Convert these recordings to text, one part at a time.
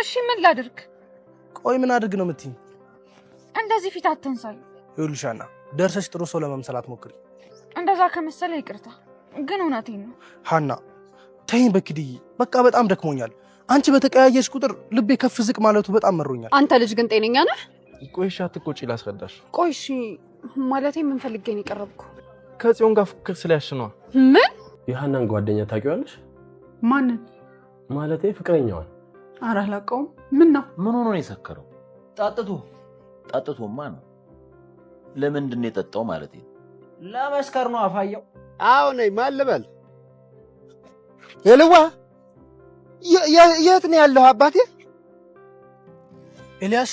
እሺ ምን ላድርግ? ቆይ ምን አድርግ ነው የምትይኝ? እንደዚህ ፊት አትንሳይ። ይኸውልሽ ሀና ደርሰሽ ጥሩ ሰው ለመምሰል አትሞክሪ። እንደዛ ከመሰለ ይቅርታ፣ ግን እውነቴን ነው። ሀና ተይኝ በኪድዬ፣ በቃ በጣም ደክሞኛል። አንቺ በተቀያየሽ ቁጥር ልቤ ከፍ ዝቅ ማለቱ በጣም መሮኛል። አንተ ልጅ ግን ጤነኛ ነህ? ቆይ እሺ አትቆጪ፣ ላስረዳሽ። ቆይ እሺ ማለቴ ምን ፈልጌ ነው የቀረብኩ? ከጽዮን ጋር ፍቅር ስለያሽ ነው። ምን? የሀናን ጓደኛ ታውቂዋለሽ? ማንን? ማለቴ ፍቅረኛዋን። ኧረ አላውቀውም። ምን ነው? ምን ሆኖ ነው የሰከረው? ጠጥቶማ ነው። ለምንድን ነው የጠጣው ማለት ነው? ለመስከር ነው አፋየው። አዎ ነኝ። ማን ልበል? የልዋ የት ነው ያለው አባቴ? ኤልያስ?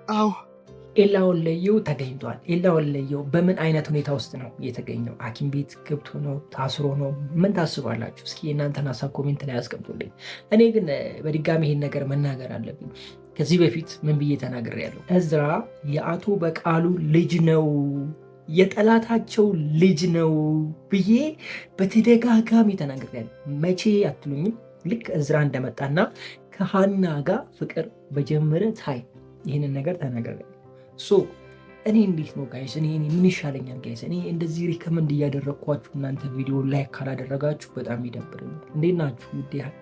አዎ ኤላ ወለየው ተገኝቷል። ኤላ ወለየው በምን አይነት ሁኔታ ውስጥ ነው የተገኘው? ሐኪም ቤት ገብቶ ነው? ታስሮ ነው? ምን ታስባላችሁ? እስኪ የእናንተን ሀሳብ ኮሜንት ላይ ያስቀምጡልኝ። እኔ ግን በድጋሚ ይሄን ነገር መናገር አለብኝ። ከዚህ በፊት ምን ብዬ ተናግሬያለሁ? እዝራ የአቶ በቃሉ ልጅ ነው፣ የጠላታቸው ልጅ ነው ብዬ በተደጋጋሚ ተናግሬያለሁ። መቼ አትሉኝም? ልክ እዝራ እንደመጣና ከሀና ጋር ፍቅር በጀመረ ታይ ይህንን ነገር ተናግሬያለሁ። እኔ እንዴት ነው ጋይስ? እኔ ምን ይሻለኛል ጋይስ? እኔ እንደዚህ ሪከመንድ እያደረግኳችሁ እናንተ ቪዲዮ ላይክ ካላደረጋችሁ በጣም ይደብረኛል። እንዴት ናችሁ?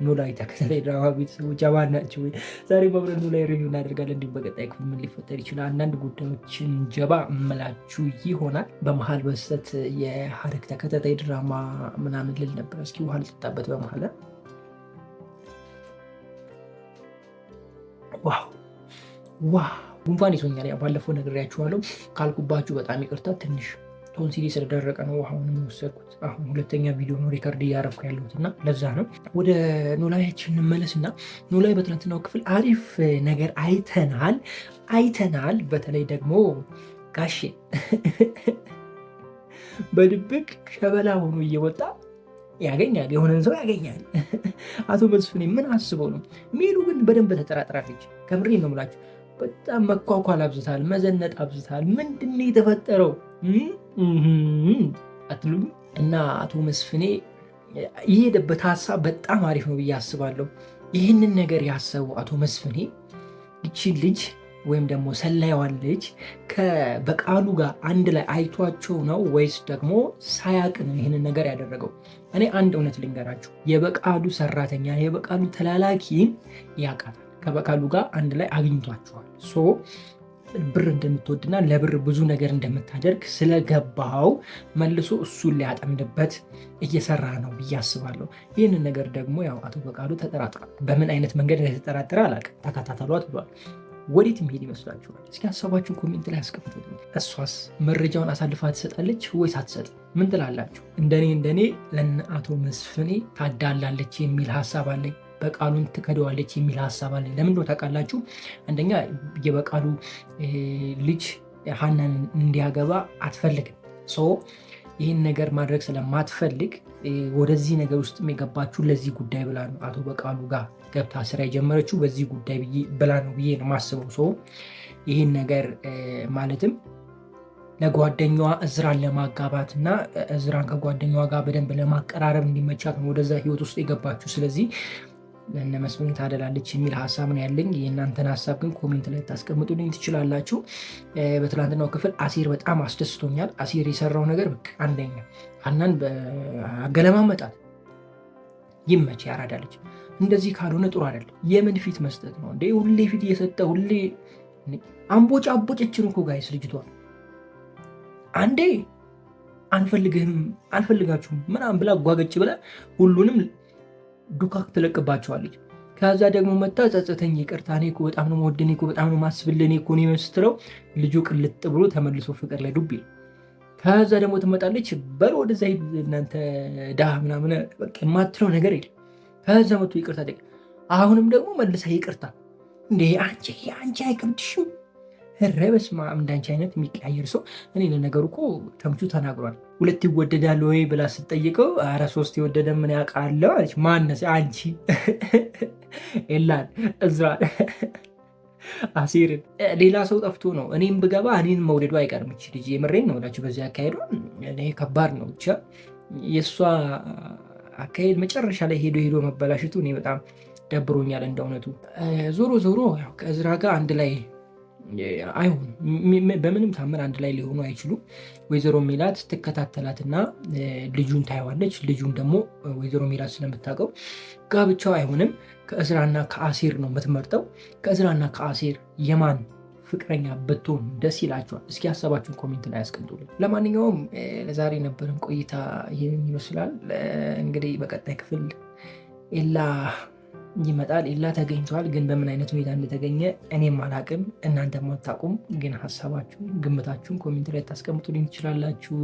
ኖላዊ ተከታታይ ድራማ ቤተሰቦች አባል ናችሁ ወይ? ዛሬ በብረት ኖላዊ ሪቪው እናደርጋለን። እንዲሁም በቀጣይ ክፍል ምን ሊፈጠር ይችላል አንዳንድ ጉዳዮችን ጀባ እምላችሁ ይሆናል። በመሀል በስተት የሀረግ ተከታታይ ድራማ ምናምን ልል ነበር። እስኪ ውሃ ልጠጣበት በመሀል። ዋው ጉንፋን ይዞኛል። ባለፈው ነግሬያችኋለሁ። ካልኩባችሁ በጣም ይቅርታ። ትንሽ ቶንሲሊ ስለደረቀ ነው ውሃውን የወሰድኩት። አሁን ሁለተኛ ቪዲዮ ነው ሪከርድ እያረፍኩ ያለሁት እና ለዛ ነው። ወደ ኖላዊያችን እንመለስና ኖላዊ በትናንትናው ክፍል አሪፍ ነገር አይተናል። በተለይ ደግሞ ጋሼ በድብቅ ሸበላ ሆኖ እየወጣ ያገኛል፣ የሆነን ሰው ያገኛል። አቶ መስፍኔ ምን አስበው ነው? ሜሉ ግን በደንብ ተጠራጥራለች። ከምሬ ነው የምላችሁ። በጣም መኳኳል አብዝታል፣ መዘነጥ አብዝታል። ምንድን ነው የተፈጠረው አትሉም? እና አቶ መስፍኔ የሄደበት ሀሳብ በጣም አሪፍ ነው ብዬ አስባለሁ። ይህንን ነገር ያሰቡ አቶ መስፍኔ ይቺን ልጅ ወይም ደግሞ ሰላይዋን ልጅ ከበቃሉ ጋር አንድ ላይ አይቷቸው ነው ወይስ ደግሞ ሳያቅ ነው ይህንን ነገር ያደረገው? እኔ አንድ እውነት ልንገራችሁ፣ የበቃሉ ሰራተኛ የበቃሉ ተላላኪን ያውቃል። ከበቃሉ ጋር አንድ ላይ አግኝቷቸዋል። ብር እንደምትወድና ለብር ብዙ ነገር እንደምታደርግ ስለገባው መልሶ እሱን ሊያጠምድበት እየሰራ ነው ብዬ አስባለሁ። ይህንን ነገር ደግሞ ያው አቶ በቃሉ ተጠራጥሯል። በምን አይነት መንገድ እንደተጠራጠረ አላውቅም። ተከታተሏት ብሏል። ወዴት የሚሄድ ይመስላችኋል? እስኪ ሀሳባችሁን ኮሜንት ላይ አስቀምጡልኝ። እሷስ መረጃውን አሳልፋ ትሰጣለች ወይስ አትሰጥ? ምን ትላላችሁ? እንደኔ ለነ አቶ መስፍኔ ታዳላለች የሚል ሀሳብ አለኝ። በቃሉን ትከደዋለች የሚል ሀሳብ አለኝ። ለምን እንደው ታውቃላችሁ? አንደኛ የበቃሉ ልጅ ሀናን እንዲያገባ አትፈልግም። ይህን ነገር ማድረግ ስለማትፈልግ ወደዚህ ነገር ውስጥ የገባችሁ ለዚህ ጉዳይ ብላ ነው። አቶ በቃሉ ጋር ገብታ ስራ የጀመረችው በዚህ ጉዳይ ብላ ነው ብዬ ነው የማስበው። ይህን ነገር ማለትም ለጓደኛዋ እዝራን ለማጋባት እና እዝራን ከጓደኛዋ ጋር በደንብ ለማቀራረብ እንዲመቻት ነው ወደዛ ህይወት ውስጥ የገባችሁ። ስለዚህ ለእነ መስፍን ታደላለች የሚል ሀሳብ ነው ያለኝ። የእናንተን ሀሳብ ግን ኮሜንት ላይ ታስቀምጡልኝ ትችላላችሁ። በትናንትናው ክፍል አሲር በጣም አስደስቶኛል። አሲር የሰራው ነገር አንደኛ ሀናን በአገለማመጣት ይመች ያራዳለች። እንደዚህ ካልሆነ ጥሩ አይደለም። የምን ፊት መስጠት ነው እንዴ? ሁሌ ፊት እየሰጠ ሁሌ አምቦጭ አቦጨችን እኮ ጋይስ ልጅቷ። አንዴ አልፈልጋችሁም ምናምን ብላ ጓገጭ ብላ ሁሉንም ዱካክ ትለቅባቸዋለች። ከዛ ደግሞ መታ ጸጸተኝ፣ ይቅርታ፣ እኔ እኮ በጣም ነው የምወድህ፣ እኔ እኮ በጣም ነው የማስብልህ፣ እኔ እኮ ነው የምስትለው። ልጁ ቅልጥ ብሎ ተመልሶ ፍቅር ላይ ዱብ ይላል። ከዛ ደግሞ ትመጣለች፣ በል ወደዛ ሂድ እናንተ ዳህ ምናምን በቃ የማትለው ነገር የለም። ከዛ መቶ ይቅርታ ጠይቅ። አሁንም ደግሞ መልሳ ይቅርታ። እንዴ አንቺ አይከብድሽም? ኧረ በስመ አብ! እንዳንቺ አይነት የሚቀያየር ሰው እኔ ለነገሩ እኮ ተምቹ ተናግሯል። 2 ይወደዳል ወይ ብላ ስትጠይቀው ኧረ 3 የወደደ ምን ያውቃለው አለች። ማነስ አንቺ ኤላን እዝራን አሲርን ሌላ ሰው ጠፍቶ ነው እኔም ብገባ እኔን መውደዱ አይቀርም። እቺ ልጅ የምሬን ነው እላችሁ። በዚህ አካሄዱ እኔ ከባድ ነው። ብቻ የእሷ አካሄድ መጨረሻ ላይ ሄዶ መበላሽቱ እኔ በጣም ደብሮኛል እንደ እውነቱ። ዞሮ ዞሮ ያው ከእዝራ ጋር አንድ ላይ አይሆኑም፣ በምንም ታምር አንድ ላይ ሊሆኑ አይችሉም። ወይዘሮ ሜላት ትከታተላትና ልጁን ታየዋለች። ልጁን ደግሞ ወይዘሮ ሜላት ስለምታውቀው ጋብቻው አይሆንም፣ ከእዝራና ከአሴር ነው የምትመርጠው። ከእዝራና ከአሴር የማን ፍቅረኛ ብትሆን ደስ ይላቸዋል? እስኪ ሀሳባችሁን ኮሜንት ላይ ያስቀምጡልኝ። ለማንኛውም ለዛሬ የነበረን ቆይታ ይህን ይመስላል። እንግዲህ በቀጣይ ክፍል ኤላ ይመጣል። ኤላ ተገኝቷል፣ ግን በምን አይነት ሁኔታ እንደተገኘ እኔም አላቅም፣ እናንተም አታውቁም። ግን ሀሳባችሁን ግምታችሁን ኮሜንት ላይ ታስቀምጡልኝ ትችላላችሁ።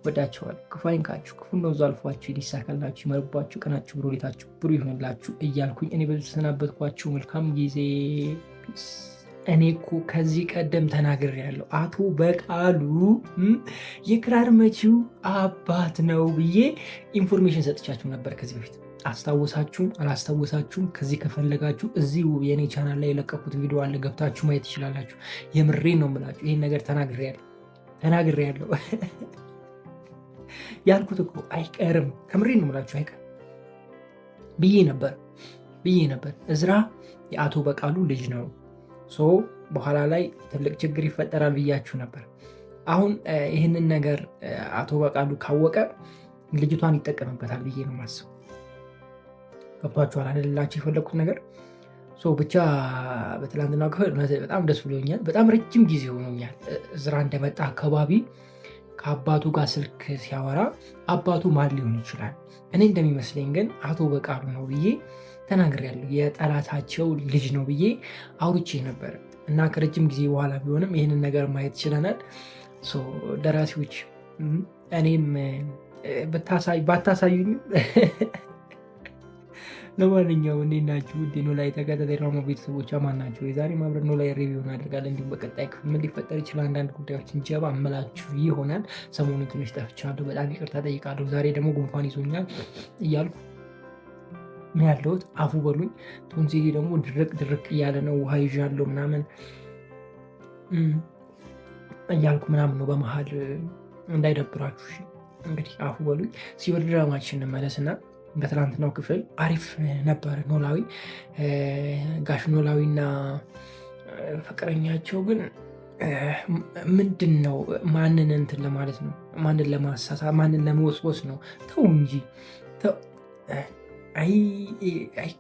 ወዳችኋል። ክፉ አይንካችሁ፣ ክፉ ነው አልፏችሁ፣ ሊሳካላችሁ፣ ይመርባችሁ፣ ቀናችሁ ብሩህ፣ ሌታችሁ ብሩህ ይሆንላችሁ እያልኩኝ እኔ በዚህ ተሰናበትኳችሁ። መልካም ጊዜ። ፒስ። እኔ እኮ ከዚህ ቀደም ተናግሬያለሁ፣ አቶ በቃሉ የክራር መቺው አባት ነው ብዬ ኢንፎርሜሽን ሰጥቻችሁ ነበር ከዚህ በፊት። አስታወሳችሁም አላስታወሳችሁም? ከዚህ ከፈለጋችሁ እዚሁ የኔ ቻናል ላይ የለቀኩት ቪዲዮ አለ፣ ገብታችሁ ማየት ትችላላችሁ። የምሬን ነው የምላችሁ፣ ይህን ነገር ተናግሬያለሁ ያልኩት እኮ አይቀርም፣ ከምሬን ነው የምላችሁ አይቀርም ብዬ ነበር። እዝራ የአቶ በቃሉ ልጅ ነው፣ በኋላ ላይ ትልቅ ችግር ይፈጠራል ብያችሁ ነበር። አሁን ይህንን ነገር አቶ በቃሉ ካወቀ ልጅቷን ይጠቀምበታል ብዬ ነው ማስብ። ገብቷችኋል አይደላችሁ? የፈለግኩት ነገር ብቻ በትላንትና ክፍል በጣም ደስ ብሎኛል። በጣም ረጅም ጊዜ ሆኖኛል እዝራ እንደመጣ አካባቢ ከአባቱ ጋር ስልክ ሲያወራ አባቱ ማን ሊሆን ይችላል? እኔ እንደሚመስለኝ ግን አቶ በቃሉ ነው ብዬ ተናግሬያለሁ። የጠላታቸው ልጅ ነው ብዬ አውርቼ ነበር እና ከረጅም ጊዜ በኋላ ቢሆንም ይህንን ነገር ማየት ችለናል። ደራሲዎች እኔም ባታሳዩኝ ለማንኛውም እንዴት ናችሁ? ውድ ኖላዊ ተከታታይ ድራማ ቤተሰቦች አማን ናቸው። የዛሬ ማብረን ኖላዊ ሪቪው እናደርጋለን። እንዲሁም በቀጣይ ክፍል ምን ሊፈጠር ይችላል አንዳንድ ጉዳዮችን ጀባ እምላችሁ ይሆናል። ሰሞኑን ትንሽ ጠፍቻለሁ፣ በጣም ይቅርታ ጠይቃለሁ። ዛሬ ደግሞ ጉንፋን ይዞኛል እያልኩ ምን ያለሁት አፉ በሉኝ። ቶንሲሌ ደግሞ ድርቅ እያለ ነው፣ ውሃ ይዣለሁ ምናምን እያልኩ ምናምን ነው። በመሀል እንዳይደብራችሁ እንግዲህ አፉ በሉኝ። ሲወድ ድራማችን እንመለስና በትላንትናው ክፍል አሪፍ ነበር። ኖላዊ ጋሽ ኖላዊና ፍቅረኛቸው ግን ምንድን ነው ማንን እንትን ለማለት ነው፣ ማንን ለማሳሳ፣ ማንን ለመወስወስ ነው። ተው እንጂ አይ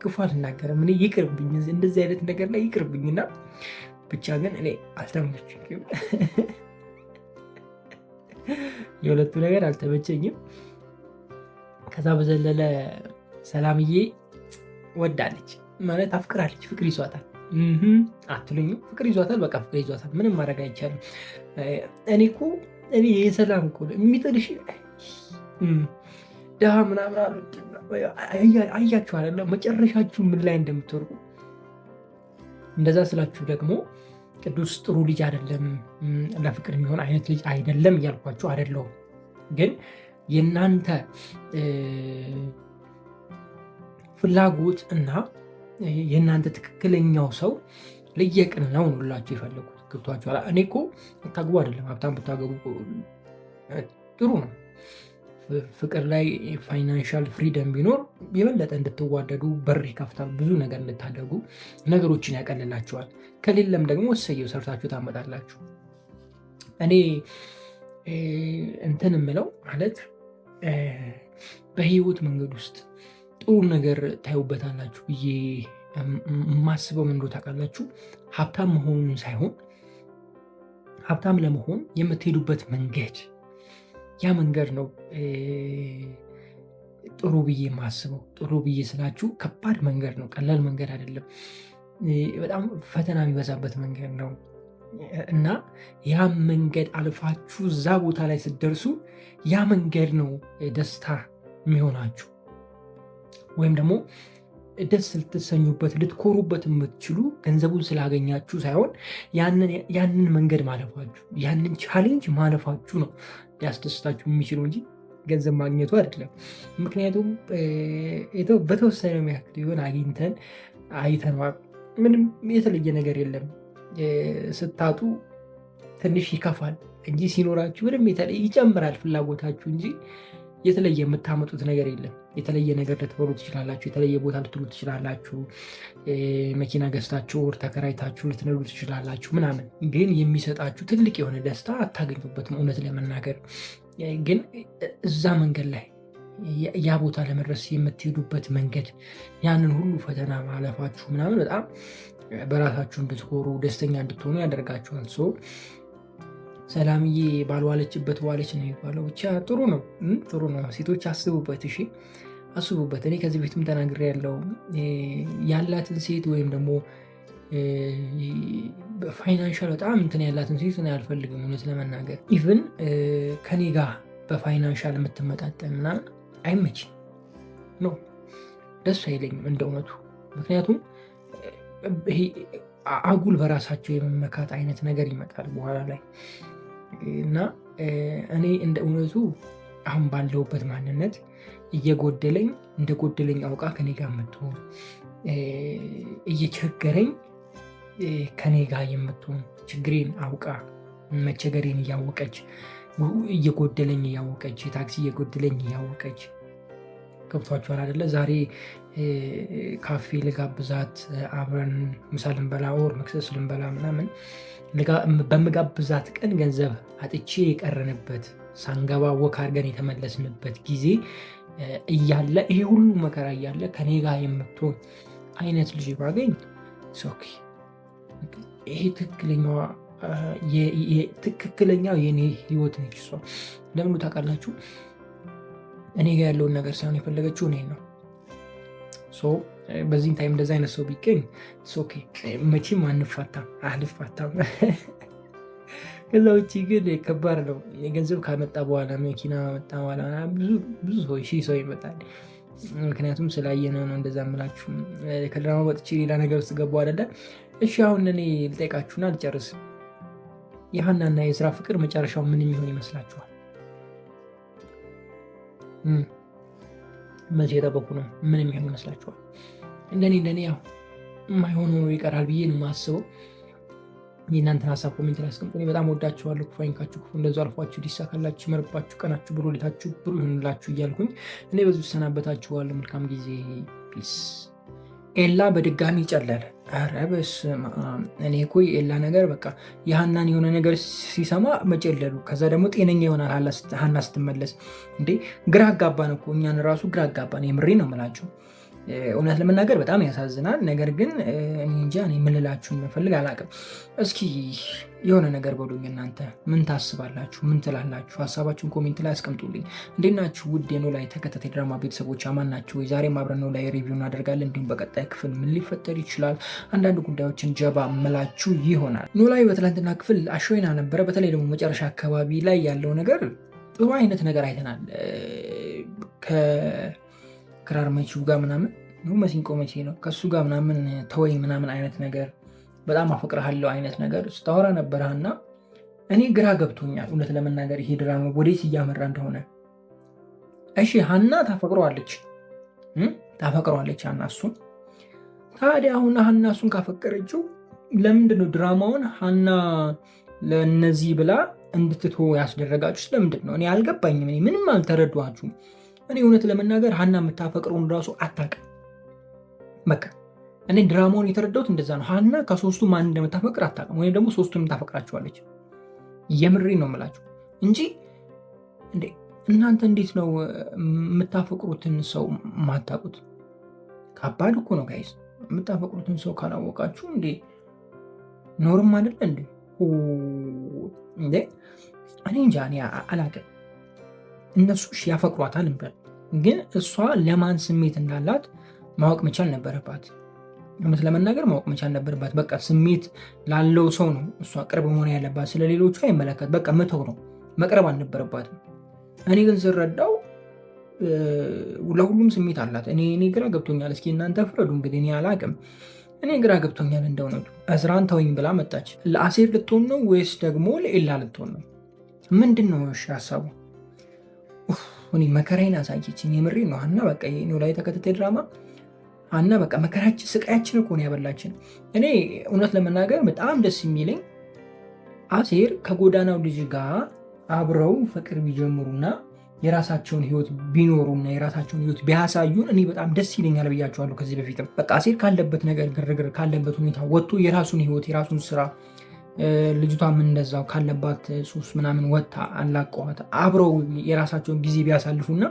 ክፉ አልናገርም እኔ፣ ይቅርብኝ፣ እንደዚህ አይነት ነገር ላይ ይቅርብኝና ብቻ ግን እኔ አልተመቸኝም። የሁለቱ ነገር አልተመቸኝም። ከዛ በዘለለ ሰላምዬ ወዳለች ማለት አፍቅራለች፣ ፍቅር ይዟታል አትሉኝም? ፍቅር ይዟታል፣ በቃ ፍቅር ይዟታል። ምንም ማድረግ አይቻልም። እኔ የሰላም እኮ የሚጥልሽ ድሃ ምናምን አያችሁ አለ መጨረሻችሁ ምን ላይ እንደምትወርቁ። እንደዛ ስላችሁ ደግሞ ቅዱስ ጥሩ ልጅ አይደለም፣ ለፍቅር የሚሆን አይነት ልጅ አይደለም እያልኳችሁ አይደለሁም። ግን የእናንተ ፍላጎት እና የእናንተ ትክክለኛው ሰው ለየቅን ነው ላችሁ የፈለጉት። ገብቷችኋል? እኔ እኮ ታግቡ አይደለም፣ ሀብታም ብታገቡ ጥሩ ነው። ፍቅር ላይ ፋይናንሻል ፍሪደም ቢኖር የበለጠ እንድትዋደዱ በር ይከፍታል። ብዙ ነገር እንድታደርጉ ነገሮችን ያቀልላችኋል። ከሌለም ደግሞ እሰየው ሰርታችሁ ታመጣላችሁ። እኔ እንትን የምለው ማለት በህይወት መንገድ ውስጥ ጥሩ ነገር ታዩበታላችሁ ብዬ የማስበው ምን እንደሆነ ታውቃላችሁ? ሀብታም መሆኑን ሳይሆን ሀብታም ለመሆን የምትሄዱበት መንገድ፣ ያ መንገድ ነው ጥሩ ብዬ የማስበው። ጥሩ ብዬ ስላችሁ ከባድ መንገድ ነው፣ ቀላል መንገድ አይደለም። በጣም ፈተና የሚበዛበት መንገድ ነው እና ያ መንገድ አልፋችሁ እዛ ቦታ ላይ ስትደርሱ ያ መንገድ ነው ደስታ የሚሆናችሁ፣ ወይም ደግሞ ደስ ልትሰኙበት ልትኮሩበት የምትችሉ ገንዘቡን ስላገኛችሁ ሳይሆን ያንን መንገድ ማለፋችሁ፣ ያንን ቻሌንጅ ማለፋችሁ ነው ሊያስደስታችሁ የሚችለው እንጂ ገንዘብ ማግኘቱ አይደለም። ምክንያቱም በተወሰነ ያክል የሆነ አግኝተን አይተነዋል፣ ምንም የተለየ ነገር የለም። ስታጡ ትንሽ ይከፋል እንጂ ሲኖራችሁ ምንም ይጨምራል ፍላጎታችሁ እንጂ የተለየ የምታመጡት ነገር የለም። የተለየ ነገር ልትበሉ ትችላላችሁ፣ የተለየ ቦታ ልትሉ ትችላላችሁ፣ መኪና ገዝታችሁ ወር ተከራይታችሁ ልትነዱ ትችላላችሁ ምናምን። ግን የሚሰጣችሁ ትልቅ የሆነ ደስታ አታገኙበትም። እውነት ለመናገር ግን እዛ መንገድ ላይ ያ ቦታ ለመድረስ የምትሄዱበት መንገድ ያንን ሁሉ ፈተና ማለፋችሁ ምናምን በጣም በራሳችሁ እንድትኮሩ ደስተኛ እንድትሆኑ ያደርጋችኋል። ሰላምዬ ባልዋለችበት ዋለች ነው የሚባለው። ብቻ ጥሩ ነው። ሴቶች አስቡበት፣ እሺ አስቡበት። እኔ ከዚህ በፊትም ተናግሬ ያለው ያላትን ሴት ወይም ደግሞ ፋይናንሻል በጣም እንትን ያላትን ሴት እኔ አልፈልግም። እውነት ለመናገር ኢቭን ከኔ ጋር በፋይናንሻል የምትመጣጠን ምናምን አይመችም ነው፣ ደስ አይለኝም እንደ እውነቱ። ምክንያቱም አጉል በራሳቸው የመመካት አይነት ነገር ይመጣል በኋላ ላይ እና እኔ እንደ እውነቱ አሁን ባለሁበት ማንነት እየጎደለኝ እንደጎደለኝ አውቃ ከኔ ጋር የምትሆን እየቸገረኝ ከኔ ጋር የምትሆን ችግሬን አውቃ መቸገሬን እያወቀች እየጎደለኝ እያወቀች ታክሲ እየጎደለኝ እያወቀች ገብቷችኋል አይደለ? ዛሬ ካፌ ልጋብዛት አብረን ምሳ ልንበላ ወር መክሰስ ልንበላ ምናምን በምጋብዛት ቀን ገንዘብ አጥቼ የቀረንበት ሳንገባ ወክ አድርገን የተመለስንበት ጊዜ እያለ ይሄ ሁሉ መከራ እያለ ከኔ ጋር የምትሆን አይነት ልጅ ባገኝ ኦኬ። ይሄ ትክክለኛው የኔ ህይወት ነች እሷ። ለምን ታውቃላችሁ? እኔ ጋር ያለውን ነገር ሳይሆን የፈለገችው እኔ ነው። በዚህም ታይም እንደዛ አይነት ሰው ቢገኝ ኦኬ፣ መቼም አልፋታም። ከዛ ውጭ ግን ከባድ ነው። የገንዘብ ካመጣ በኋላ መኪና መጣ በኋላ ብዙ ሰው ሰው ይመጣል። ምክንያቱም ስላየነ ነው እንደዛ ምላችሁ። ከድራማ ወጥቼ ሌላ ነገር ውስጥ ገቡ አይደለ? እሺ አሁን እኔ ልጠይቃችሁና ልጨርስ። የሀናና የእዝራ ፍቅር መጨረሻው ምን የሚሆን ይመስላችኋል? መቼ የጠበቁ ነው? ምን የሚሆን ይመስላችኋል? እንደኔ ያው የማይሆን ሆኖ ይቀራል ብዬ ነው የማስበው። የእናንተን ሀሳብ ኮሜንት ላይ አስቀምጡ። እኔ በጣም ወዳችኋለሁ። ክፉ አይንካችሁ፣ ክፉ እንደዛ አልፏችሁ ሊሳካላችሁ ይመርባችሁ፣ ቀናችሁ ብሎ ሌታችሁ ብሩ ይሁንላችሁ እያልኩኝ እኔ በዚሁ ሰናበታችኋለሁ። መልካም ጊዜ። ፒስ። ኤላ በድጋሚ ጨለለ። ኧረ በስመ አብ። እኔ እኮ የኤላ ነገር በቃ የሀናን የሆነ ነገር ሲሰማ መጨለሉ፣ ከዛ ደግሞ ጤነኛ ይሆናል ሀና ስትመለስ። እንዴ ግራ አጋባን እኮ እኛን ራሱ ግራ አጋባን። የምሬ ነው የምላችሁ። እውነት ለመናገር በጣም ያሳዝናል። ነገር ግን እኔ እንጃ እኔ የምልላችሁ የምፈልግ አላውቅም። እስኪ የሆነ ነገር በሉኝ። እናንተ ምን ታስባላችሁ? ምን ትላላችሁ? ሀሳባችሁን ኮሜንት ላይ አስቀምጡልኝ። እንዴት ናችሁ ውድ የኖላዊ ተከታታይ ድራማ ቤተሰቦች? አማን ናችሁ ወይ? ዛሬም አብረን ኖላዊ ሪቪው እናደርጋለን። እንዲሁም በቀጣይ ክፍል ምን ሊፈጠር ይችላል አንዳንድ ጉዳዮችን ጀባ ምላችሁ ይሆናል። ኖላዊ በትላንትና ክፍል አሾይና ነበረ። በተለይ ደግሞ መጨረሻ አካባቢ ላይ ያለው ነገር ጥሩ አይነት ነገር አይተናል። ክራር መቺው ጋር ምናምን ነው መሲንቆ መቼ ነው ከሱ ጋር ምናምን ተወይ ምናምን አይነት ነገር በጣም አፈቅርሃለሁ አይነት ነገር ስታወራ ነበረና እኔ ግራ ገብቶኛል እውነት ለመናገር ይሄ ድራማ ወዴት እያመራ እንደሆነ። እሺ ሀና ታፈቅረዋለች ሀና እሱን። ታዲያ አሁን ሀና እሱን ካፈቀረችው ለምንድን ነው ድራማውን ሀና ለነዚህ ብላ እንድትቶ ያስደረጋችሁ? ስለምንድን ነው? እኔ አልገባኝም። እኔ ምንም አልተረዷችሁም። እኔ እውነት ለመናገር ሀና የምታፈቅረውን ራሱ አታውቅም። በቃ እኔ ድራማውን የተረዳሁት እንደዛ ነው። ሀና ከሶስቱ ማን እንደምታፈቅር አታውቅም፣ ወይም ደግሞ ሶስቱንም ታፈቅራቸዋለች። የምሬ ነው የምላችሁ እንጂ እናንተ እንዴት ነው የምታፈቅሩትን ሰው ማታውቁት? ከባድ እኮ ነው ጋይስ። የምታፈቅሩትን ሰው ካላወቃችሁ እንዴ ኖርም አይደለ እንዴ? እኔ እንጃ እኔ አላውቅም። እነሱ ያፈቅሯታል እንበል፣ ግን እሷ ለማን ስሜት እንዳላት ማወቅ መቻል ነበረባት። እውነት ለመናገር ማወቅ መቻል ነበረባት። በቃ ስሜት ላለው ሰው ነው እሷ ቅርብ መሆን ያለባት። ስለሌሎቹ አይመለከት፣ በቃ መተው ነው፣ መቅረብ አልነበረባትም። እኔ ግን ስረዳው ለሁሉም ስሜት አላት። እኔ ግራ ገብቶኛል። እስኪ እናንተ ፍረዱ። እንግዲህ እኔ አላቅም፣ እኔ ግራ ገብቶኛል እንደ እውነቱ። እዝራን ተወኝ ብላ መጣች። ለአሴር ልትሆን ነው ወይስ ደግሞ ለኤላ ልትሆን ነው? ምንድን ነው እሺ ሀሳቡ? እኔ መከራዬን አሳየችኝ። የምሬ ነው ሀና። በቃ ኖላዊ ተከታታይ ድራማ ሀና በቃ መከራችን ስቃያችን እኮ ነው ያበላችን። እኔ እውነት ለመናገር በጣም ደስ የሚለኝ አሴር ከጎዳናው ልጅ ጋር አብረው ፍቅር ቢጀምሩና የራሳቸውን ህይወት ቢኖሩና የራሳቸውን ህይወት ቢያሳዩን እኔ በጣም ደስ ይለኛል ብያቸዋለሁ ከዚህ በፊትም። በቃ አሴር ካለበት ነገር ግርግር ካለበት ሁኔታ ወጥቶ የራሱን ህይወት የራሱን ስራ ልጅቷም እንደዛው ካለባት ሱስ ምናምን ወጥታ አላቀዋት አብረው የራሳቸውን ጊዜ ቢያሳልፉና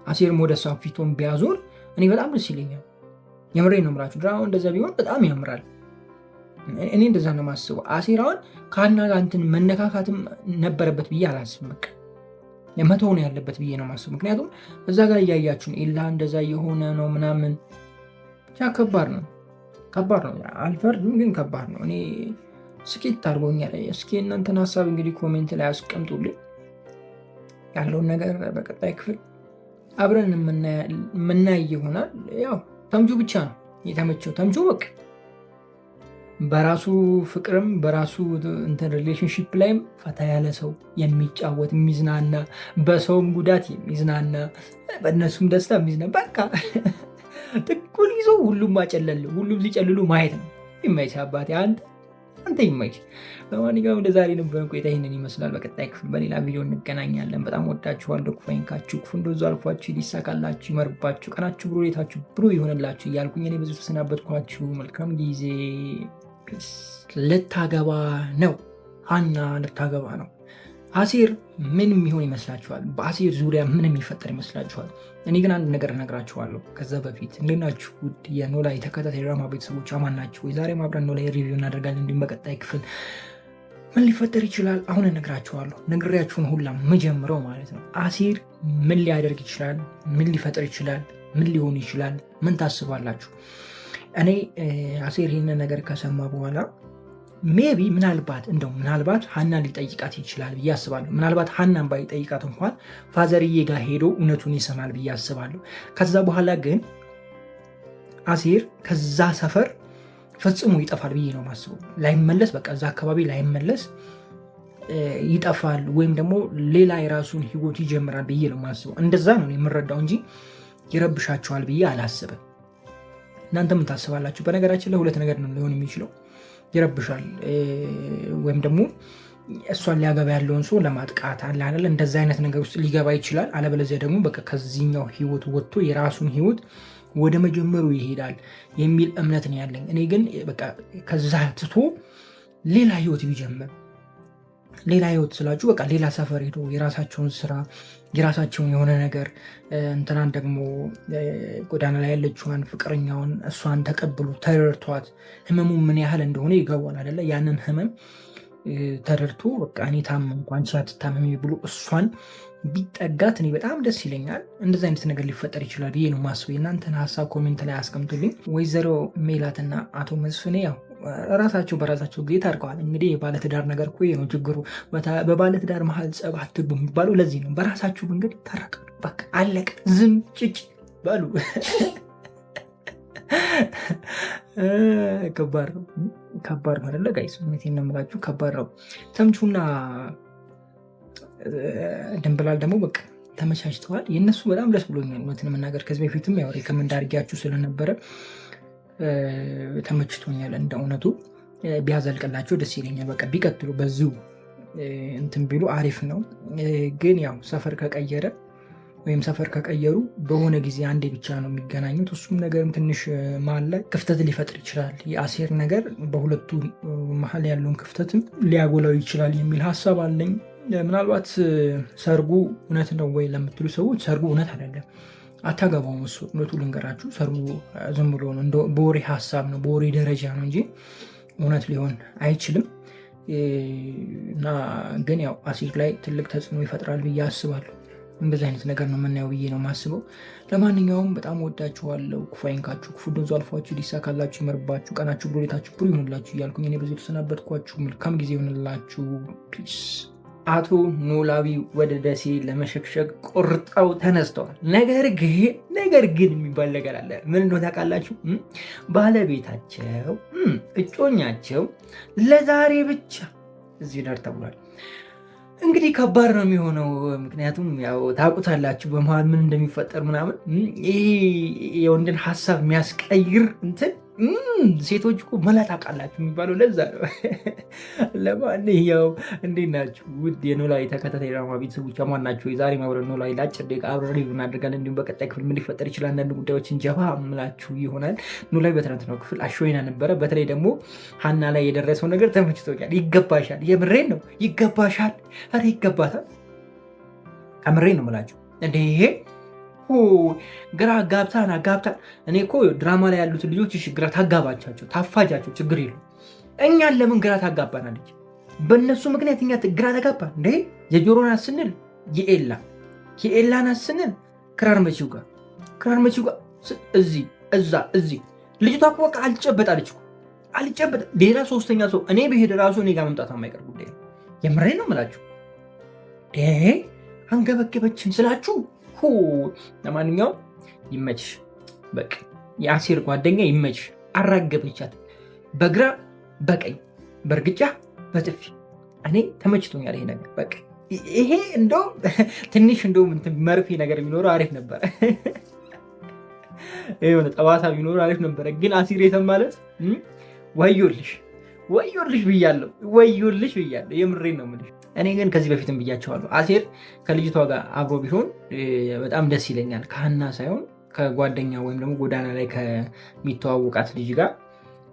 አሴርም ወደ እሷ ፊቱን ቢያዞር እኔ በጣም ደስ ይለኛል። የምሬ ነው የምላችሁ። ድራማው እንደዛ ቢሆን በጣም ያምራል። እኔ እንደዛ ነው የማስበው። አሴር አሁን ከሀና ጋር እንትን መነካካትም ነበረበት ብዬ አላስብም። በቃ መተው ነው ያለበት ብዬ ነው የማስበው። ምክንያቱም እዛ ጋር እያያችሁን ኤላ እንደዛ የሆነ ነው ምናምን ብቻ ከባድ ነው አልፈርድም፣ ግን ከባድ ነው። እኔ ስኬት አድርጎኛል። እስኪ እናንተን ሀሳብ እንግዲህ ኮሜንት ላይ አስቀምጡልኝ። ያለውን ነገር በቀጣይ ክፍል አብረን የምናይ ይሆናል። ያው ተምቹ ብቻ ነው የተመቸው። ተምቹ በቃ በራሱ ፍቅርም በራሱ እንትን ሪሌሽንሺፕ ላይም ፈታ ያለ ሰው የሚጫወት የሚዝናና፣ በሰውም ጉዳት የሚዝናና፣ በእነሱም ደስታ የሚዝናና በቃ ጥቁል ይዞ ሁሉም አጨለል ሁሉም ሲጨልሉ ማየት ነው። ይመች አባቴ አንተ ይመች። በማንኛውም ለዛሬ ነበረን ቆይታ ይህንን ይመስላል። በቀጣይ ክፍል በሌላ ቪዲዮ እንገናኛለን። በጣም ወዳችኋለሁ። ክፉ አይንካችሁ፣ ክፉ እንደዛ አልፏችሁ ሊሳካላችሁ፣ ይመርባችሁ፣ ቀናችሁ ብሩ፣ ሌታችሁ ብሩ ይሆንላችሁ እያልኩኝ እኔ ብዙ ተሰናበትኳችሁ። መልካም ጊዜ። ፒስ። ልታገባ ነው ሀና፣ ልታገባ ነው። አሴር ምን የሚሆን ይመስላችኋል? በአሴር ዙሪያ ምን የሚፈጠር ይመስላችኋል? እኔ ግን አንድ ነገር እነግራችኋለሁ። ከዛ በፊት እንዴት ናችሁ ውድ የኖላዊ ተከታታይ ድራማ ቤተሰቦች፣ አማን ናችሁ ወይ? ዛሬ አብረን ኖላዊ ሪቪው እናደርጋለን። እንዲሁም በቀጣይ ክፍል ምን ሊፈጠር ይችላል አሁን እነግራችኋለሁ። ነግሬያችሁን ሁላ መጀምረው ማለት ነው። አሴር ምን ሊያደርግ ይችላል? ምን ሊፈጠር ይችላል? ምን ሊሆን ይችላል? ምን ታስባላችሁ? እኔ አሴር ይህንን ነገር ከሰማ በኋላ ሜቢ ምናልባት ሀናን ሊጠይቃት ይችላል ብዬ አስባለሁ። ምናልባት ሀናን ባይጠይቃት እንኳን ፋዘርዬ ጋር ሄዶ እውነቱን ይሰማል ብዬ አስባለሁ። ከዛ በኋላ ግን አሴር ከዛ ሰፈር ፈጽሞ ይጠፋል ብዬ ነው ማስበው። ላይመለስ፣ በቃ እዛ አካባቢ ላይመለስ ይጠፋል፣ ወይም ደግሞ ሌላ የራሱን ህይወት ይጀምራል ብዬ ነው ማስበው። እንደዛ ነው የምረዳው እንጂ ይረብሻቸዋል ብዬ አላስብም። እናንተ ምን ታስባላችሁ? በነገራችን ላይ ሁለት ነገር ነው ሊሆን የሚችለው። ይረብሻል ወይም ደግሞ እሷን ሊያገባ ያለውን ሰው ለማጥቃት አለ እንደዛ አይነት ነገር ውስጥ ሊገባ ይችላል። አለበለዚያ ደግሞ በቃ ከዚህኛው ህይወት ወጥቶ የራሱን ህይወት ወደ መጀመሩ ይሄዳል የሚል እምነት ነው ያለኝ። እኔ ግን በቃ ከዛ ትቶ ሌላ ህይወት ቢጀምር፣ ሌላ ህይወት ስላችሁ በቃ ሌላ ሰፈር ሄዶ የራሳቸውን ስራ የራሳቸውን የሆነ ነገር እንትናን ደግሞ ጎዳና ላይ ያለችዋን ፍቅረኛውን እሷን ተቀብሎ ተረድቷት ህመሙ ምን ያህል እንደሆነ ይገባል አይደለ? ያንን ህመም ተረድቶ በቃ እኔ ታመምኩ አንቺ አትታመሚ ብሎ እሷን ቢጠጋት እኔ በጣም ደስ ይለኛል። እንደዚህ አይነት ነገር ሊፈጠር ይችላል ብዬ ነው ማስበው። የእናንተን ሀሳብ ኮሜንት ላይ አስቀምጡልኝ። ወይዘሮ ሜላትና አቶ መስፍኔ ያው ራሳቸው በራሳቸው ጊዜ ታርቀዋል። እንግዲህ የባለትዳር ነገር እኮ ነው ችግሩ። በባለትዳር መሀል ጸብ አትግቡ የሚባለው ለዚህ ነው። በራሳችሁ መንገድ ታረቀ፣ በቃ አለቀ። ዝም ጭጭ በሉ። ከባድ ነው አይደለ ጋይስ? እውነቴን ነው የምላችሁ ከባድ ነው። ተምቹና ደንበላል ደግሞ በቃ ተመቻችተዋል። የእነሱ በጣም ደስ ብሎኛል እውነትን መናገር። ከዚህ በፊትም ያው ሪከመንድ አድርጊያችሁ ስለነበረ ተመችቶኛል። እንደ እውነቱ ቢያዘልቅላቸው ደስ ይለኛል። በቃ ቢቀጥሉ በዚሁ እንትን ቢሉ አሪፍ ነው። ግን ያው ሰፈር ከቀየሩ በሆነ ጊዜ አንዴ ብቻ ነው የሚገናኙት። እሱም ነገርም ትንሽ መሀል ላይ ክፍተት ሊፈጥር ይችላል። የአሴር ነገር በሁለቱ መሀል ያለውን ክፍተትም ሊያጎላው ይችላል የሚል ሀሳብ አለኝ። ምናልባት ሰርጉ እውነት ነው ወይ ለምትሉ ሰዎች ሰርጉ እውነት አይደለም፣ አታገባውም። እሱ እውነቱ ልንገራችሁ፣ ሰርጉ ዝም ብሎ ነው፣ በወሬ ሀሳብ ነው፣ በወሬ ደረጃ ነው እንጂ እውነት ሊሆን አይችልም። እና ግን ያው አሴር ላይ ትልቅ ተጽዕኖ ይፈጥራል ብዬ አስባለሁ። እንደዚህ አይነት ነገር ነው የምናየው ብዬ ነው የማስበው። ለማንኛውም በጣም ወዳችኋለሁ። ክፉ አይንካችሁ፣ ክፉ ደንዞ አልፏችሁ፣ ሊሳካላችሁ፣ ይመርባችሁ፣ ቀናችሁ ብሩ፣ ሌታችሁ ብሩ ይሆንላችሁ እያልኩኝ እኔ በዚህ ተሰናበትኳችሁ። መልካም ጊዜ ይሆንላችሁ። ፒስ። አቶ ኖላዊ ወደ ደሴ ለመሸክሸክ ቆርጠው ተነስተዋል። ነገር ግን የሚባል ነገር አለ። ምን እንደሆነ ታውቃላችሁ? ባለቤታቸው እጮኛቸው ለዛሬ ብቻ እዚህ ዳር ተብሏል። እንግዲህ ከባድ ነው የሚሆነው። ምክንያቱም ያው ታውቁታላችሁ በመሀል ምን እንደሚፈጠር ምናምን። ይሄ የወንድን ሀሳብ የሚያስቀይር እንትን ሴቶች እኮ መላ ታውቃላችሁ የሚባለው ለዛ ነው። ለማንኛውም እንዴት ናችሁ ውድ የኖላዊ ተከታታይ ድራማ ቤተሰቦች ማን ናቸው? የዛሬ ማብረን ኖላዊ ለአጭር ደቂቃ አብረን ሪቪው እናደርጋለን። እንዲሁም በቀጣይ ክፍል ምን ሊፈጠር ይችላል አንዳንድ ጉዳዮችን ጀባ ምላችሁ ይሆናል። ኖላዊ በትናንትናው ክፍል አሾይና ነበረ። በተለይ ደግሞ ሀና ላይ የደረሰው ነገር ተመችቶኛል። ይገባሻል፣ የምሬን ነው ይገባሻል። ኧረ ይገባታል፣ ከምሬን ነው ምላችሁ እንደ ይሄ ግራ ጋብታን አጋብታን። እኔ እኮ ድራማ ላይ ያሉትን ልጆች እሺ ግራ ታጋባቻቸው ታፋጃቸው ችግር የለም። እኛን ለምን ግራ ታጋባናለች? በእነሱ ምክንያት እኛ ግራ ተጋባን እንዴ? የጆሮን አስንል የኤላን አስንል ክራር መቺው ጋር እዚህ እዛ እዚህ ልጅቷ እኮ በቃ አልጨበጣለች እኮ አልጨበጣ። ሌላ ሶስተኛ ሰው እኔ ብሄድ ራሱ እኔ ጋር መምጣት የማይቀር ጉዳይ ነው። የምሬን ነው የምላችሁ። አንገበገበችን ስላችሁ ለማንኛውም ይመችሽ። በቃ የአሴር ጓደኛ ይመችሽ። አራገበቻት በግራ በቀኝ በእርግጫ በጥፊ። እኔ ተመችቶኛል ይሄ ነገር። በቃ ይሄ እንደውም ትንሽ እንደውም መርፌ ነገር ቢኖረው አሪፍ ነበረ። የሆነ ጠባሳ ቢኖረው አሪፍ ነበረ። ግን አሲር ማለት ወዮልሽ ብያለሁ፣ ወዮልሽ ብያለሁ። የምሬን ነው የምልሽ። እኔ ግን ከዚህ በፊትም ብያቸዋለሁ፣ አሴር ከልጅቷ ጋር አብሮ ቢሆን በጣም ደስ ይለኛል። ከሀና ሳይሆን ከጓደኛ ወይም ደግሞ ጎዳና ላይ ከሚተዋወቃት ልጅ ጋር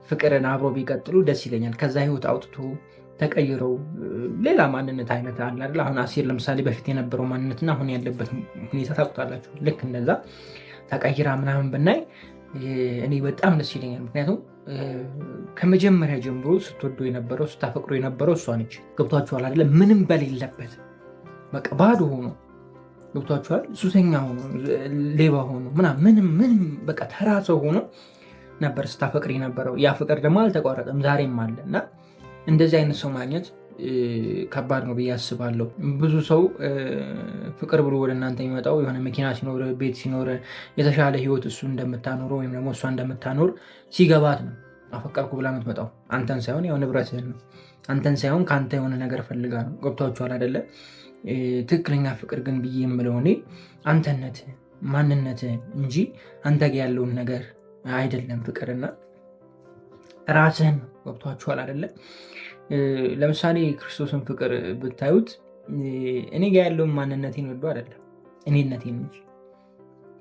ፍቅርን አብሮ ቢቀጥሉ ደስ ይለኛል። ከዛ ህይወት አውጥቶ ተቀይረው ሌላ ማንነት አይነት አለ አይደል? አሁን አሴር ለምሳሌ በፊት የነበረው ማንነትና አሁን ያለበት ሁኔታ ታውቁታላችሁ። ልክ እንደዛ ተቀይራ ምናምን ብናይ እኔ በጣም ደስ ይለኛል። ምክንያቱም ከመጀመሪያ ጀምሮ ስትወዶ የነበረው ስታፈቅሮ የነበረው እሷ ነች። ገብቷችኋል አይደለ? ምንም በሌለበት በቃ ባዶ ሆኖ ገብቷችኋል። ሱሰኛ ሆኖ ሌባ ሆኖ ምንም በቃ ተራ ሰው ሆኖ ነበር ስታፈቅር የነበረው። ያ ፍቅር ደግሞ አልተቋረጠም፣ ዛሬም አለ እና እንደዚህ አይነት ሰው ማግኘት ከባድ ነው ብዬ አስባለሁ። ብዙ ሰው ፍቅር ብሎ ወደ እናንተ የሚመጣው የሆነ መኪና ሲኖር፣ ቤት ሲኖር፣ የተሻለ ህይወት እሱ እንደምታኖረው ወይም ደግሞ እሷ እንደምታኖር ሲገባት ነው አፈቀርኩ ብላ የምትመጣው። አንተን ሳይሆን ያው ንብረትህን ነው። አንተን ሳይሆን ከአንተ የሆነ ነገር ፈልጋ ነው። ገብቷችኋል አይደለ? ትክክለኛ ፍቅር ግን ብዬ የምለው እኔ አንተነትህን ማንነትህን እንጂ አንተ ጋ ያለውን ነገር አይደለም ፍቅርና ራስህን። ገብቷችኋል አይደለ? ለምሳሌ ክርስቶስን ፍቅር ብታዩት እኔ ጋ ያለውን ማንነቴን ወዶ አይደለም እኔነቴን እንጂ።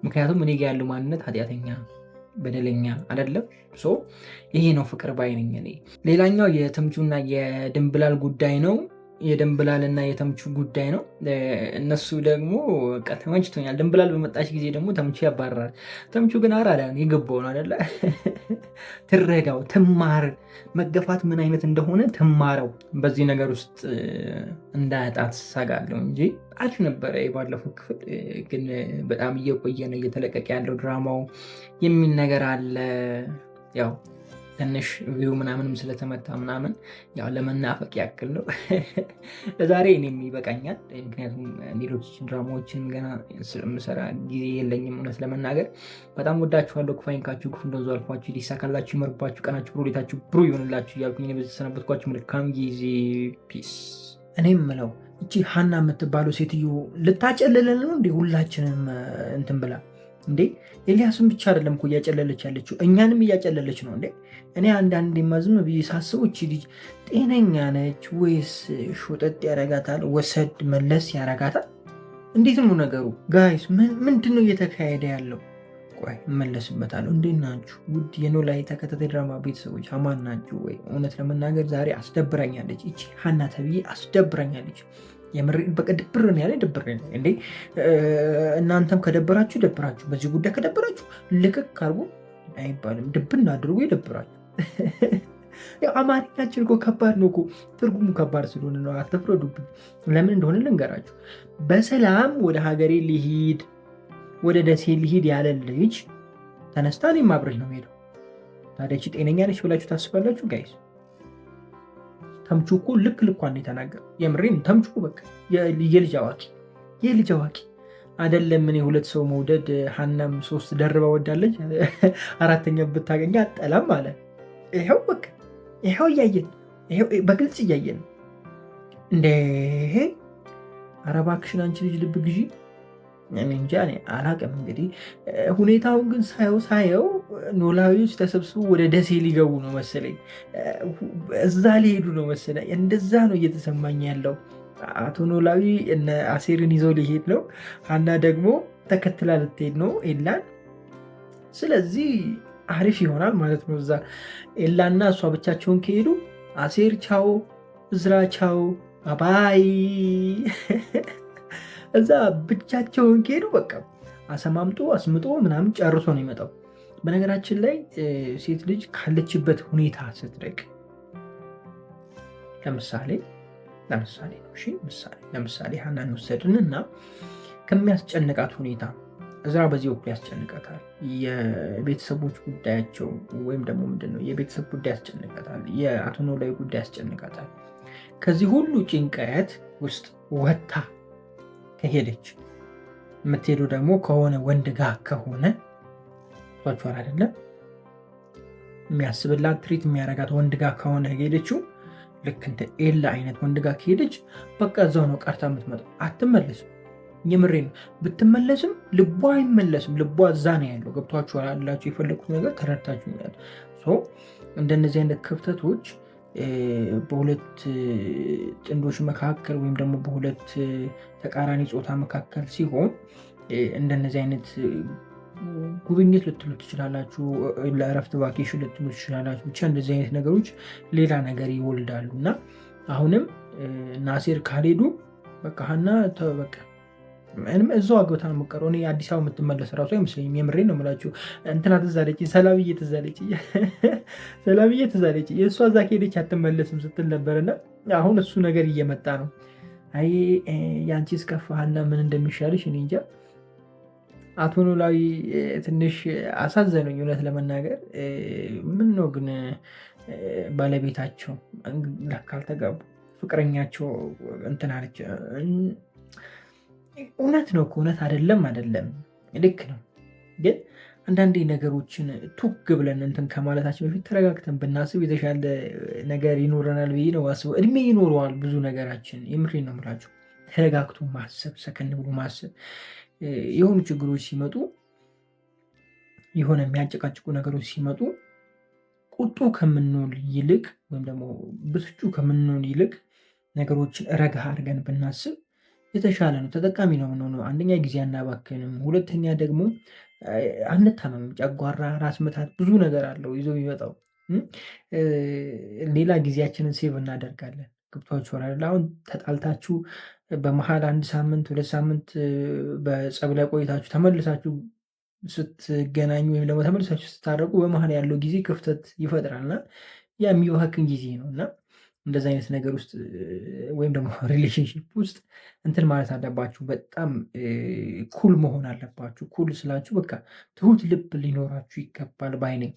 ምክንያቱም እኔ ጋ ያለው ማንነት ኃጢአተኛ በደለኛ አይደለም። ይሄ ነው ፍቅር ባይነኝ እኔ። ሌላኛው የተምቹና የድንብላል ጉዳይ ነው። የድንብላልና የተምቹ ጉዳይ ነው። እነሱ ደግሞ ተመችቶኛል። ድንብላል በመጣች ጊዜ ደግሞ ተምቹ ያባራል። ተምቹ ግን አራዳ የገባው ነው አይደለ? ትረዳው፣ ትማር፣ መገፋት ምን አይነት እንደሆነ ትማረው። በዚህ ነገር ውስጥ እንዳያጣት ሰጋለሁ እንጂ አሪፍ ነበረ የባለፈው ክፍል። ግን በጣም እየቆየ ነው እየተለቀቀ ያለው ድራማው የሚል ነገር አለ። ያው ትንሽ ቪው ምናምንም ስለተመታ ምናምን ያው ለመናፈቅ ያክል ነው። ለዛሬ እኔም ይበቃኛል። ምክንያቱም ሌሎች ድራማዎችን ገና ስለምሰራ ጊዜ የለኝም። እውነት ለመናገር በጣም ወዳችኋለሁ። ክፋይንካችሁ ክፉ እንደዙ አልፏችሁ ሊሳካላችሁ ይመርባችሁ፣ ቀናችሁ ብሩ፣ ሌታችሁ ብሩ ይሆንላችሁ እያልኩኝ በዚህ ተሰናበትኳችሁ። መልካም ጊዜ። ፒስ። እኔም ምለው እቺ ሀና የምትባለው ሴትዮ ልታጨልለን ነው እንዴ? ሁላችንም እንትን ብላ እንዴ? ኤልያስን ብቻ አይደለም እኮ እያጨለለች ያለችው እኛንም እያጨለለች ነው እንዴ? እኔ አንዳንድ ማዝም ብዬ ሳስበው እቺ ልጅ ጤነኛ ነች ወይስ ሾጠጥ ያረጋታል? ወሰድ መለስ ያረጋታል? እንዴት ነው ነገሩ? ጋይስ ምንድን ነው እየተካሄደ ያለው? ቆይ እመለስበታለሁ። እንዴት ናችሁ ውድ የኖላዊ ተከታታይ ድራማ ቤተሰቦች? አማን ናችሁ ወይ? እውነት ለመናገር ዛሬ አስደብረኛለች እቺ ሀና ተብዬ አስደብረኛለች። የምር በቃ ድብር ነው ያለ ድብር ነው እንዴ። እናንተም ከደበራችሁ ደብራችሁ፣ በዚህ ጉዳይ ከደበራችሁ ልቅቅ አድርጎ አይባልም፣ ድብና አድርጎ ይደብራችሁ። አማርኛችን እኮ ከባድ ነው እኮ፣ ትርጉሙ ከባድ ስለሆነ ነው። አትፍረዱብኝ። ለምን እንደሆነ ልንገራችሁ። በሰላም ወደ ሀገሬ ሊሂድ ወደ ደሴ ሊሂድ ያለ ልጅ ተነስታ እኔም አብረሽ ነው ሄደው። ታዲያ እቺ ጤነኛ ነች ብላችሁ ታስባላችሁ ጋይስ? ተምቹ እኮ ልክ ልኳን የተናገረው የምሬን። ተምቹ በቃ የልጅ አዋቂ አይደለም። እኔ 2 ሰው መውደድ ሀናም 3 ደርባ ወዳለች፣ 4ኛ ብታገኛ አጠላም አለ። ይኸው በቃ ይኸው እያየን፣ ይኸው በግልጽ እያየን እንደ ኧረ እባክሽን አንቺ ልጅ ልብ ግዢ እንጃ እኔ አላቅም። እንግዲህ ሁኔታውን ግን ሳየው ኖላዊዎች ተሰብስበው ወደ ደሴ ሊገቡ ነው መሰለኝ፣ እዛ ሊሄዱ ነው መሰለኝ። እንደዛ ነው እየተሰማኝ ያለው። አቶ ኖላዊ እነ አሴርን ይዘው ሊሄድ ነው። ሀና ደግሞ ተከትላ ልትሄድ ነው ኤላን። ስለዚህ አሪፍ ይሆናል ማለት ነው። እዛ ኤላና እሷ ብቻቸውን ከሄዱ አሴር ቻው፣ እዝራ ቻው፣ ባባይ። እዛ ብቻቸውን ከሄዱ በቃ አሰማምጦ አስምጦ ምናምን ጨርሶ ነው የሚመጣው። በነገራችን ላይ ሴት ልጅ ካለችበት ሁኔታ ስትርቅ ለምሳሌ ሀናን ወሰድንና ከሚያስጨንቃት ሁኔታ እዝራ በዚህ በኩል ያስጨንቃታል። የቤተሰቦች ጉዳያቸው ወይም ደግሞ ምንድነው የቤተሰብ ጉዳይ ያስጨንቃታል። የአቶ ኖላዊ ጉዳይ ያስጨንቃታል። ከዚህ ሁሉ ጭንቀት ውስጥ ወጥታ ከሄደች የምትሄዱ ደግሞ ከሆነ ወንድ ጋር ከሆነ ቷቸኋል አይደለም የሚያስብላት ትሪት የሚያረጋት ወንድ ጋር ከሆነ ሄደችው ልክ እንደ ኤላ አይነት ወንድ ጋር ከሄደች በቃ እዛው ነው ቀርታ የምትመጣው፣ አትመለስም። የምሬ ነው። ብትመለስም ልቧ አይመለስም። ልቧ እዛ ነው ያለው። ገብቷችኋል አላችሁ የፈለኩት ነገር ተረድታችሁኛል። እንደነዚህ አይነት ክፍተቶች በሁለት ጥንዶች መካከል ወይም ደግሞ በሁለት ተቃራኒ ጾታ መካከል ሲሆን እንደነዚህ አይነት ጉብኝት ልትሉ ትችላላችሁ፣ ለእረፍት ቫኬሽን ልትሉ ትችላላችሁ። ብቻ እንደዚህ አይነት ነገሮች ሌላ ነገር ይወልዳሉ እና አሁንም ናሴር ካልሄዱ በቃ ሀና በቃ እዛው አግብታ ነው የምትቀረው። እኔ አዲስ አበባ የምትመለስ ራሱ አይመስለኝም። የምሬን ነው የምላችሁ። እንትና ትዝ አለችኝ፣ ሰላምዬ ትዝ አለችኝ። የእሷ እዛ ከሄደች አትመለስም ስትል ነበርና አሁን እሱ ነገር እየመጣ ነው። አይ የአንቺ እስከፋ ሀና ምን እንደሚሻልሽ እኔ እንጃ። አቶ ኖላዊ ትንሽ አሳዘኑኝ እውነት ለመናገር። ምን ነው ግን ባለቤታቸው ካልተጋቡ ፍቅረኛቸው እንትን አለች። እውነት ነው እውነት አይደለም ልክ ነው። ግን አንዳንዴ ነገሮችን ቱግ ብለን እንትን ከማለታችን በፊት ተረጋግተን ብናስብ የተሻለ ነገር ይኖረናል ብዬ ነው ማስበው። እድሜ ይኖረዋል ብዙ ነገራችን። የምሬን ነው የምላችሁ። ተረጋግቶ ማሰብ፣ ሰከን ብሎ ማሰብ። የሆኑ ችግሮች ሲመጡ፣ የሆነ የሚያጨቃጭቁ ነገሮች ሲመጡ ቁጡ ከምንሆን ይልቅ ወይም ደግሞ ብስጩ ከምንሆን ይልቅ ነገሮችን ረጋ አድርገን ብናስብ የተሻለ ነው። ተጠቃሚ ነው የምንሆነው። አንደኛ ጊዜ አናባክንም፣ ሁለተኛ ደግሞ አንታመምም። ጨጓራ፣ ራስ ምታት ብዙ ነገር አለው ይዞ የሚመጣው። ሌላ ጊዜያችንን ሴቭ እናደርጋለን። ገብቷችኋል? አሁን ተጣልታችሁ በመሀል 1 ሳምንት 2 ሳምንት በጸብ ላይ ቆይታችሁ ተመልሳችሁ ስትገናኙ ወይም ደግሞ ተመልሳችሁ ስታረቁ በመሀል ያለው ጊዜ ክፍተት ይፈጥራልና ያ የሚባክን ጊዜ ነው እና እንደዚህ አይነት ነገር ውስጥ ወይም ደግሞ ሪሌሽንሽፕ ውስጥ እንትን ማለት አለባችሁ። በጣም ኩል መሆን አለባችሁ። ኩል ስላችሁ በቃ ትሁት ልብ ሊኖራችሁ ይገባል ባይ ነኝ።